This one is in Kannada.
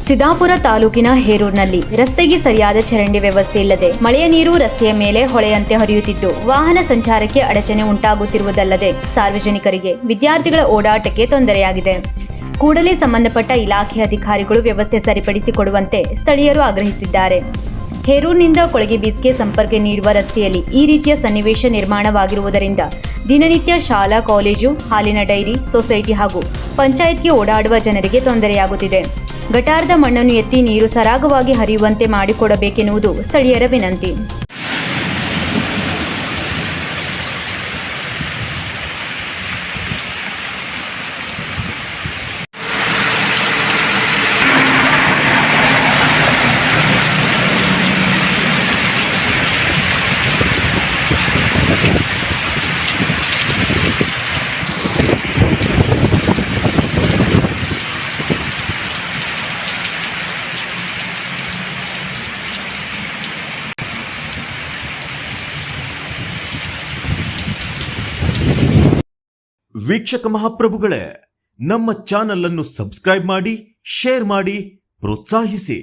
ಸಿದ್ದಾಪುರ ತಾಲೂಕಿನ ಹೇರೂರಿನಲ್ಲಿ ರಸ್ತೆಗೆ ಸರಿಯಾದ ಚರಂಡಿ ವ್ಯವಸ್ಥೆ ಇಲ್ಲದೆ ಮಳೆಯ ನೀರು ರಸ್ತೆಯ ಮೇಲೆ ಹೊಳೆಯಂತೆ ಹರಿಯುತ್ತಿದ್ದು ವಾಹನ ಸಂಚಾರಕ್ಕೆ ಅಡಚಣೆ ಉಂಟಾಗುತ್ತಿರುವುದಲ್ಲದೆ ಸಾರ್ವಜನಿಕರಿಗೆ ವಿದ್ಯಾರ್ಥಿಗಳ ಓಡಾಟಕ್ಕೆ ತೊಂದರೆಯಾಗಿದೆ. ಕೂಡಲೇ ಸಂಬಂಧಪಟ್ಟ ಇಲಾಖೆ ಅಧಿಕಾರಿಗಳು ವ್ಯವಸ್ಥೆ ಸರಿಪಡಿಸಿಕೊಡುವಂತೆ ಸ್ಥಳೀಯರು ಆಗ್ರಹಿಸಿದ್ದಾರೆ. ಹೇರೂರಿನಿಂದ ಕೊಳಗೆ ಬೀಚ್ಗೆ ಸಂಪರ್ಕ ನೀಡುವ ರಸ್ತೆಯಲ್ಲಿ ಈ ರೀತಿಯ ಸನ್ನಿವೇಶ ನಿರ್ಮಾಣವಾಗಿರುವುದರಿಂದ ದಿನನಿತ್ಯ ಶಾಲಾ, ಕಾಲೇಜು, ಹಾಲಿನ ಡೈರಿ, ಸೊಸೈಟಿ ಹಾಗೂ ಪಂಚಾಯತ್ಗೆ ಓಡಾಡುವ ಜನರಿಗೆ ತೊಂದರೆಯಾಗುತ್ತಿದೆ. ಗಟಾರದ ಮಣ್ಣನ್ನು ಎತ್ತಿ ನೀರು ಸರಾಗವಾಗಿ ಹರಿಯುವಂತೆ ಮಾಡಿಕೊಡಬೇಕೆನ್ನುವುದು ಸ್ಥಳೀಯರ ವಿನಂತಿ. ವೀಕ್ಷಕ ಮಹಾಪ್ರಭುಗಳೇ, ನಮ್ಮ ಚಾನಲ್ ಅನ್ನು ಸಬ್ಸ್ಕ್ರೈಬ್ ಮಾಡಿ, ಶೇರ್ ಮಾಡಿ, ಪ್ರೋತ್ಸಾಹಿಸಿ.